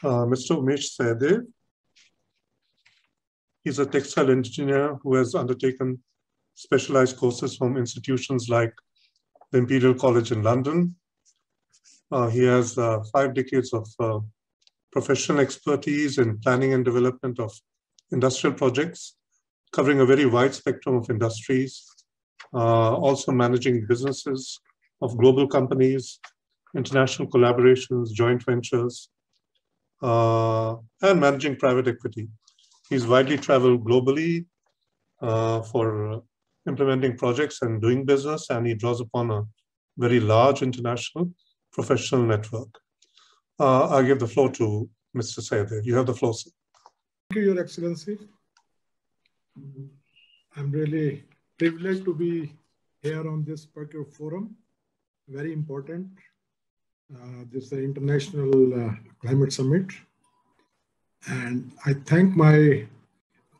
Mr. Umesh Sahadev. He's a textile engineer who has undertaken specialized courses from institutions like the Imperial College in London. He has 5 decades of professional expertise in planning and development of industrial projects, covering a very wide spectrum of industries, also managing businesses of global companies, international collaborations, joint ventures, and managing private equity. He's widely traveled globally for implementing projects and doing business, and he draws upon a very large international professional network. I'll give the floor to Mr. Sahadev. You have the floor, sir. Thank you, Your Excellency. I'm really privileged to be here on this particular forum. Very important. This is the International Climate Summit. And I thank my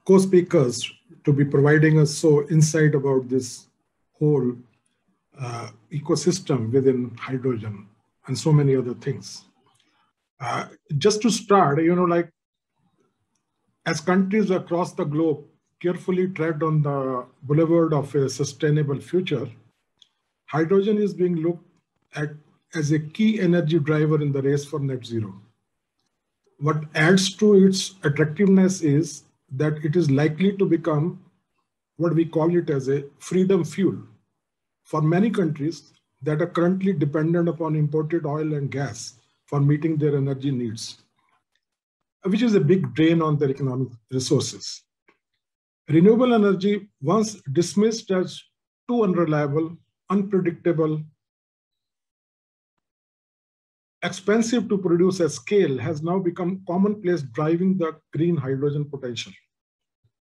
co-speakers to be providing us so insight about this whole ecosystem within hydrogen and so many other things. Just to start, as countries across the globe carefully tread on the boulevard of a sustainable future, hydrogen is being looked at as a key energy driver in the race for net zero. What adds to its attractiveness is that it is likely to become what we call it as a freedom fuel for many countries that are currently dependent upon imported oil and gas for meeting their energy needs, which is a big drain on their economic resources. Renewable energy, once dismissed as too unreliable, unpredictable, expensive to produce at scale, has now become commonplace, driving the green hydrogen potential.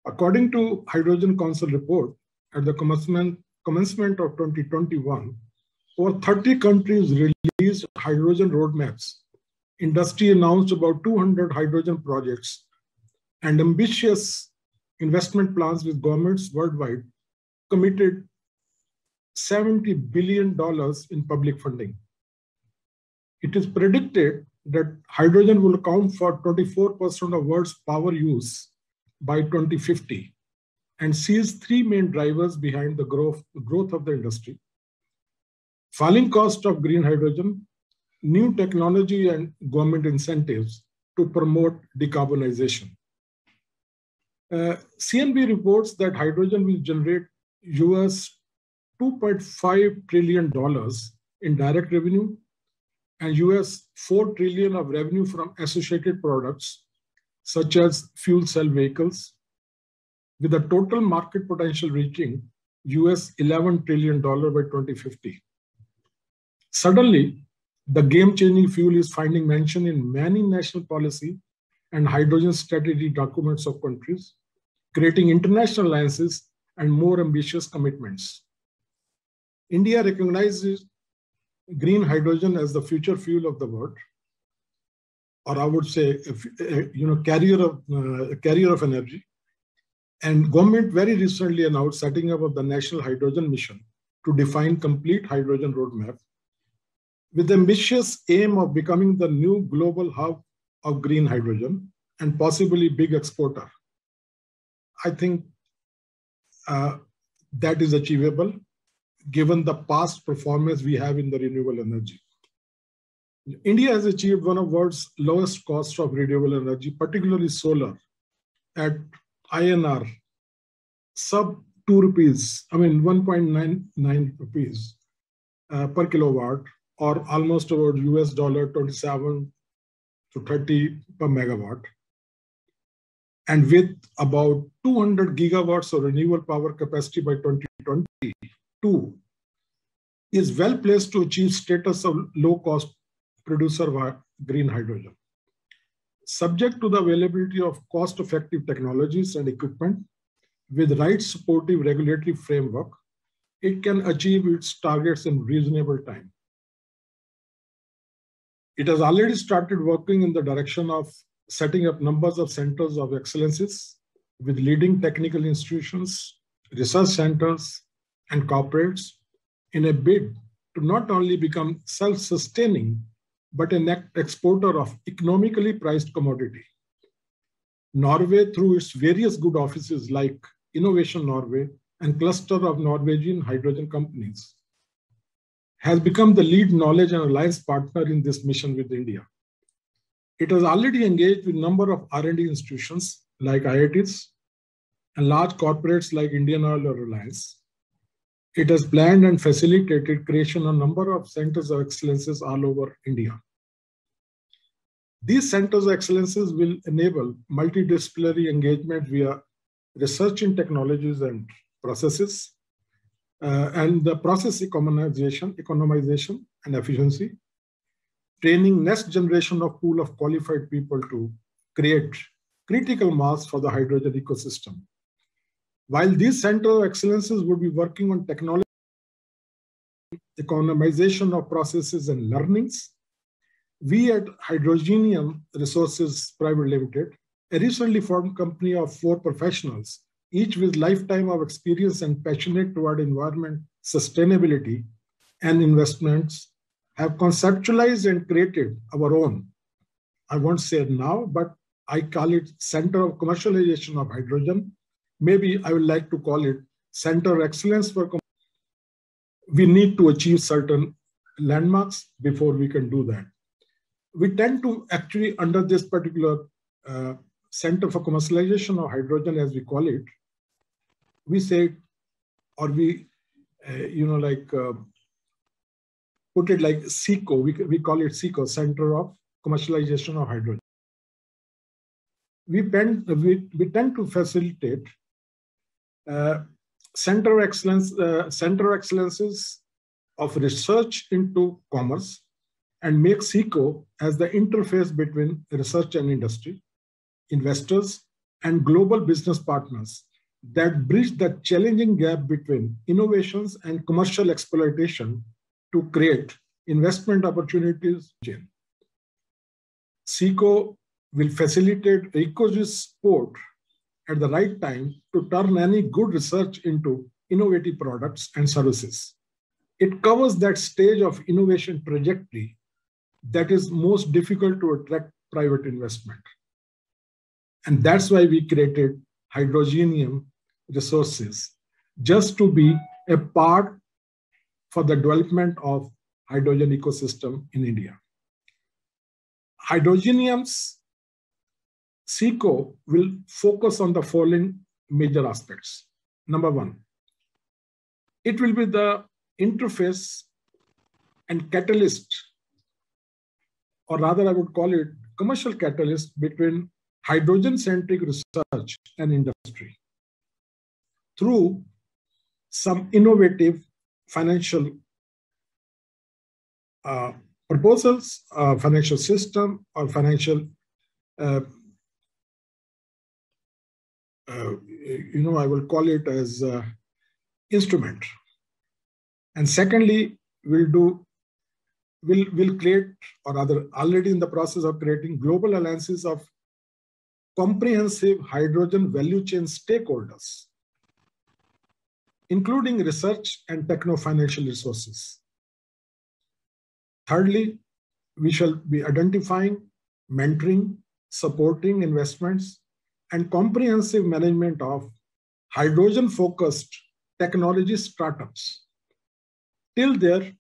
According to Hydrogen Council report, at the commencement of 2021, over 30 countries released hydrogen roadmaps. Industry announced about 200 hydrogen projects, and ambitious investment plans with governments worldwide committed $70 billion in public funding. It is predicted that hydrogen will account for 24% of world's power use by 2050 and sees 3 main drivers behind the growth of the industry: falling cost of green hydrogen, new technology, and government incentives to promote decarbonization. CNB reports that hydrogen will generate US $2.5 trillion in direct revenue and US $4 trillion of revenue from associated products, such as fuel cell vehicles, with a total market potential reaching US $11 trillion by 2050. Suddenly, the game-changing fuel is finding mention in many national policy and hydrogen strategy documents of countries, creating international alliances and more ambitious commitments. India recognizes green hydrogen as the future fuel of the world, or I would say, carrier of energy. And government very recently announced setting up of the National Hydrogen Mission to define complete hydrogen roadmap, with the ambitious aim of becoming the new global hub of green hydrogen and possibly big exporter. I think that is achievable given the past performance we have in the renewable energy. India has achieved one of the world's lowest costs of renewable energy, particularly solar, at INR sub 2 rupees, 1.99 rupees per kilowatt, or almost about US $27 to 30 per megawatt. And with about 200 gigawatts of renewable power capacity by 2022, is well placed to achieve status of low-cost producer of green hydrogen. Subject to the availability of cost-effective technologies and equipment with right supportive regulatory framework, it can achieve its targets in reasonable time. It has already started working in the direction of setting up numbers of centers of excellences with leading technical institutions, research centers, and corporates in a bid to not only become self-sustaining, but a net exporter of economically priced commodity. Norway, through its various good offices like Innovation Norway and cluster of Norwegian hydrogen companies, has become the lead knowledge and alliance partner in this mission with India. It has already engaged with a number of R&D institutions like IITs and large corporates like Indian Oil or Reliance. It has planned and facilitated creation of a number of centers of excellences all over India. These centers of excellences will enable multidisciplinary engagement via research in technologies and processes, and the process economization and efficiency, training next generation of pool of qualified people to create critical mass for the hydrogen ecosystem. While these centers of excellences would be working on technology, economization of processes and learnings, we at Hydrogenium Resources Private Limited, a recently formed company of 4 professionals, each with lifetime of experience and passionate toward environment sustainability and investments, have conceptualized and created our own, I won't say it now, but I call it Center of Commercialization of Hydrogen. Maybe I would like to call it Center of Excellence for. We need to achieve certain landmarks before we can do that. We tend to actually, under this particular Center for Commercialization of Hydrogen, as we call it, we say, or we, put it like CECO, we call it CECO, Center of Commercialization of Hydrogen. We tend to facilitate center of excellences of research into commerce and make CECO as the interface between research and industry, investors, and global business partners that bridge the challenging gap between innovations and commercial exploitation to create investment opportunities. CECO will facilitate ECOSYS support at the right time to turn any good research into innovative products and services. It covers that stage of innovation trajectory that is most difficult to attract private investment. And that's why we created Hydrogenium Resources, just to be a part for the development of hydrogen ecosystem in India. Hydrogenium's CECO will focus on the following major aspects. Number 1, it will be the interface and catalyst, or rather I would call it commercial catalyst between hydrogen-centric research and industry through some innovative financial proposals, financial system, or financial, I will call it as instrument. And secondly, we'll create, or rather already in the process of creating, global alliances of comprehensive hydrogen value chain stakeholders, including research and techno-financial resources. Thirdly, we shall be identifying, mentoring, supporting investments, and comprehensive management of hydrogen-focused technology startups till they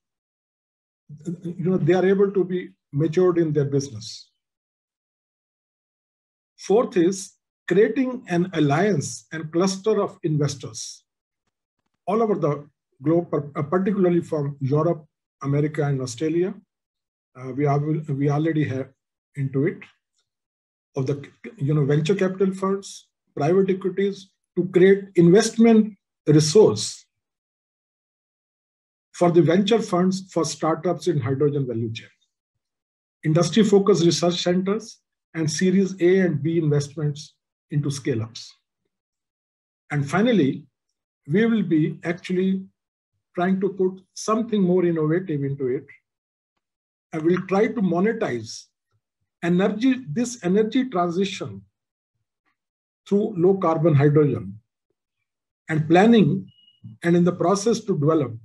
are able to be matured in their business. Fourth is creating an alliance and cluster of investors all over the globe, particularly from Europe, America, and Australia. We already have into it, of the venture capital funds, private equities, to create investment resource for the venture funds for startups in hydrogen value chain, industry-focused research centers, and Series A and B investments into scale-ups. And finally, we will be actually trying to put something more innovative into it, and we'll try to monetize this energy transition through low carbon hydrogen, and planning and in the process to develop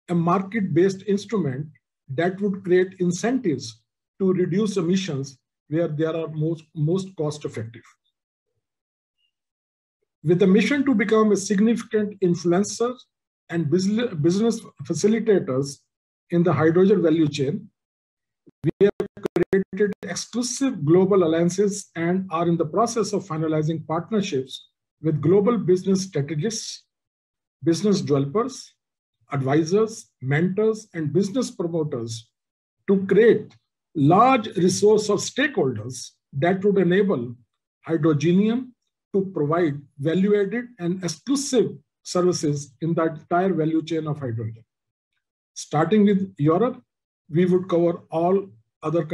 a market-based instrument that would create incentives to reduce emissions where they are most cost effective. With a mission to become a significant influencer and business facilitators in the hydrogen value chain, we have created exclusive global alliances and are in the process of finalizing partnerships with global business strategists, business developers, advisors, mentors, and business promoters to create large resource of stakeholders that would enable Hydrogenium to provide value-added and exclusive services in the entire value chain of hydrogen. Starting with Europe, we would cover all other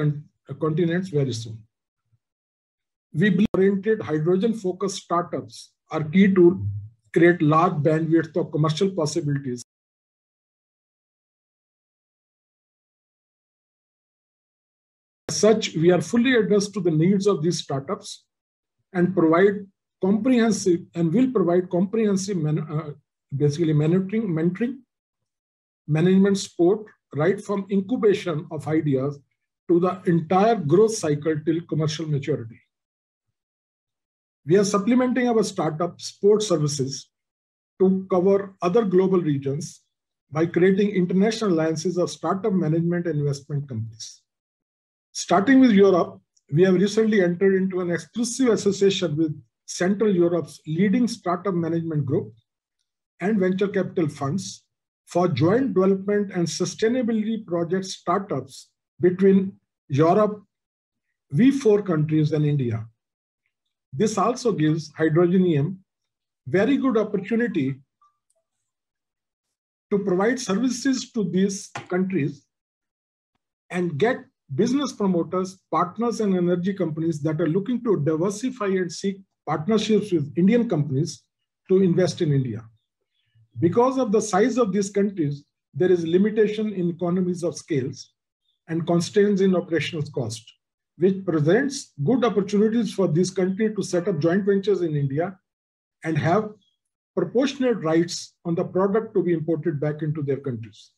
continents very soon. We believe oriented hydrogen-focused startups are key to create large bandwidth of commercial possibilities. As such, we are fully addressed to the needs of these startups and provide comprehensive and will provide comprehensive basically mentoring, management support, right from incubation of ideas to the entire growth cycle till commercial maturity. We are supplementing our startup support services to cover other global regions by creating international alliances of startup management and investment companies. Starting with Europe, we have recently entered into an exclusive association with Central Europe's leading startup management group and venture capital funds for joint development and sustainability project startups between Europe, V4 countries, and India. This also gives Hydrogenium very good opportunity to provide services to these countries and get business promoters, partners, and energy companies that are looking to diversify and seek partnerships with Indian companies to invest in India. Because of the size of these countries, there is limitation in economies of scales and constraints in operational cost, which presents good opportunities for this country to set up joint ventures in India and have proportionate rights on the product to be imported back into their countries.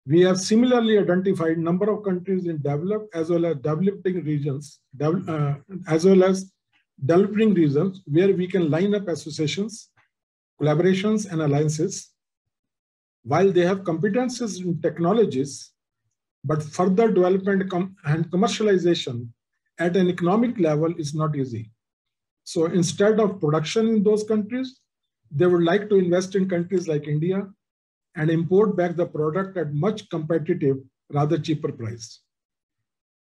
We have similarly identified a number of countries in developed as well as developing regions, where we can line up associations, collaborations, and alliances. While they have competences in technologies, but further development and commercialization at an economic level is not easy. So instead of production in those countries, they would like to invest in countries like India and import back the product at much competitive, rather cheaper price.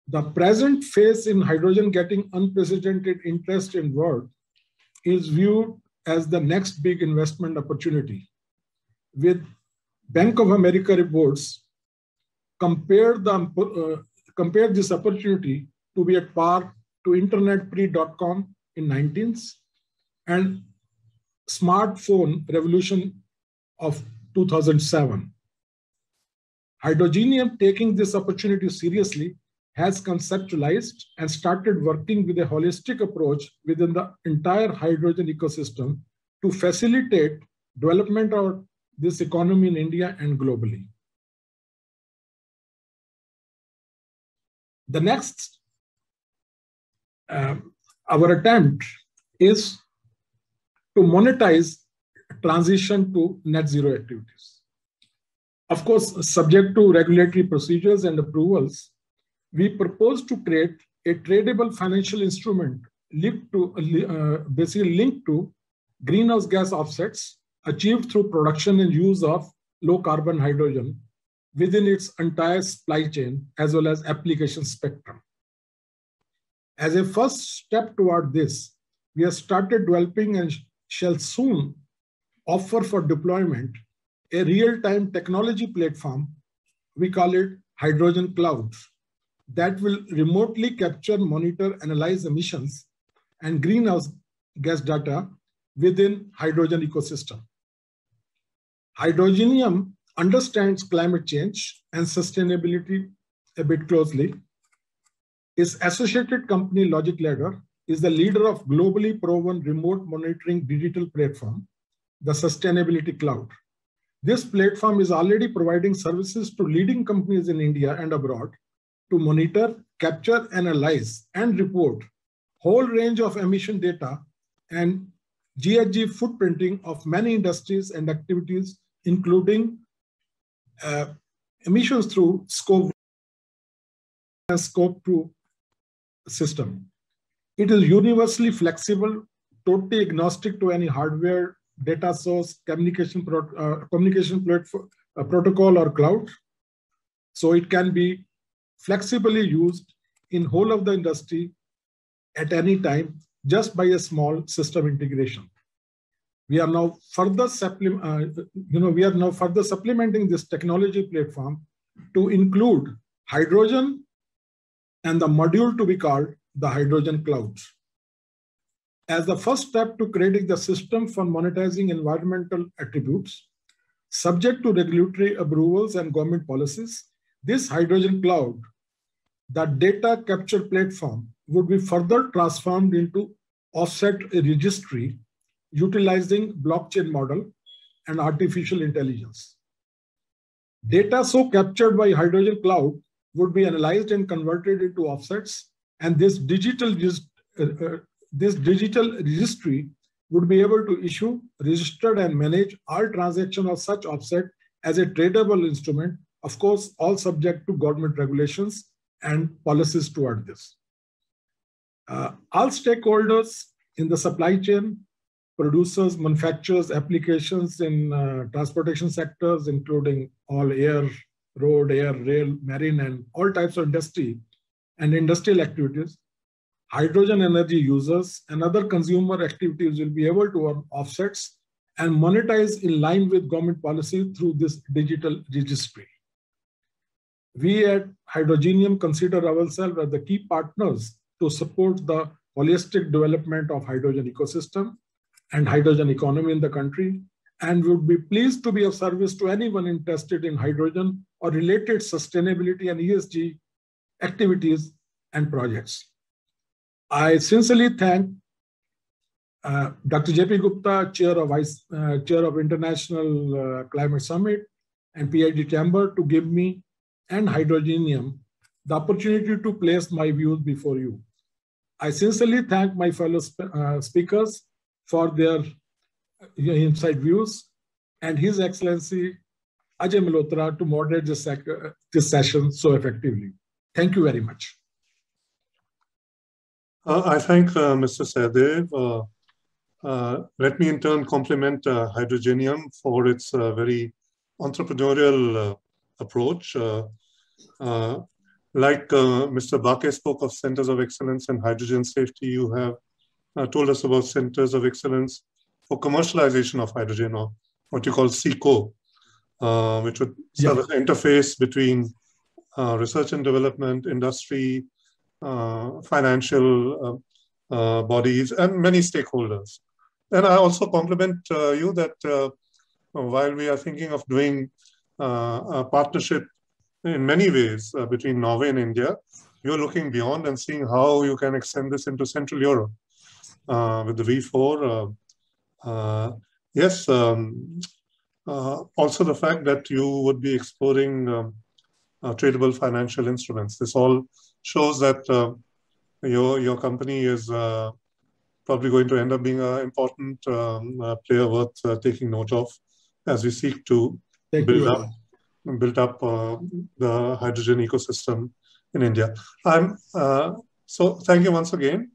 The present phase in hydrogen getting unprecedented interest in world is viewed as the next big investment opportunity. With Bank of America reports, compare this opportunity to be at par to internet pre.com in 19th and smartphone revolution of 2007. Hydrogenium, taking this opportunity seriously, has conceptualized and started working with a holistic approach within the entire hydrogen ecosystem to facilitate development of this economy in India and globally. The next, our attempt is to monetize transition to net zero activities. Of course, subject to regulatory procedures and approvals, we propose to create a tradable financial instrument basically linked to greenhouse gas offsets achieved through production and use of low carbon hydrogen within its entire supply chain as well as application spectrum. As a first step toward this, we have started developing and shall soon offer for deployment a real-time technology platform, we call it Hydrogen Cloud, that will remotely capture, monitor, analyze emissions and greenhouse gas data within hydrogen ecosystem. Hydrogenium understands climate change and sustainability a bit closely. Its associated company Logic Ladder is the leader of globally proven remote monitoring digital platform, the Sustainability Cloud. This platform is already providing services to leading companies in India and abroad to monitor, capture, analyze, and report whole range of emission data and GHG footprinting of many industries and activities, including emissions through Scope and Scope 2 system. It is universally flexible, totally agnostic to any hardware, data source, communication platform, protocol, or cloud. So it can be flexibly used in whole of the industry at any time, just by a small system integration. We are now further supplementing this technology platform to include hydrogen and the module to be called the hydrogen cloud. As the first step to creating the system for monetizing environmental attributes, subject to regulatory approvals and government policies, this hydrogen cloud, the data capture platform, would be further transformed into offset registry utilizing blockchain model and artificial intelligence. Data so captured by hydrogen cloud would be analyzed and converted into offsets, and this digital registry would be able to issue, register, and manage all transactions of such offset as a tradable instrument, of course, all subject to government regulations and policies toward this. All stakeholders in the supply chain, producers, manufacturers, applications in transportation sectors, including all air, road, air, rail, marine, and all types of industry and industrial activities, hydrogen energy users and other consumer activities will be able to earn offsets and monetize in line with government policy through this digital registry. We at Hydrogenium consider ourselves as the key partners to support the holistic development of hydrogen ecosystem and hydrogen economy in the country, and would be pleased to be of service to anyone interested in hydrogen or related sustainability and ESG activities and projects. I sincerely thank Dr. J.P. Gupta, Chair of International Climate Summit and PhD Chamber, to give me and Hydrogenium the opportunity to place my views before you. I sincerely thank my fellow speakers for their insight views, and His Excellency Ajay Malhotra to moderate this session so effectively. Thank you very much. I thank Mr. Sehdev. Let me in turn compliment Hydrogenium for its very entrepreneurial approach. Like Mr. Bake spoke of Centers of Excellence in Hydrogen Safety, you have told us about Centers of Excellence for Commercialization of Hydrogen, or what you call CECO, which would serve as an interface between research and development, industry, financial bodies, and many stakeholders. And I also compliment you that while we are thinking of doing a partnership in many ways between Norway and India, you're looking beyond and seeing how you can extend this into Central Europe with the V4. Yes, also the fact that you would be exploring tradable financial instruments. This all shows that your company is probably going to end up being an important player worth taking note of as we seek to build up the hydrogen ecosystem in India. So thank you once again.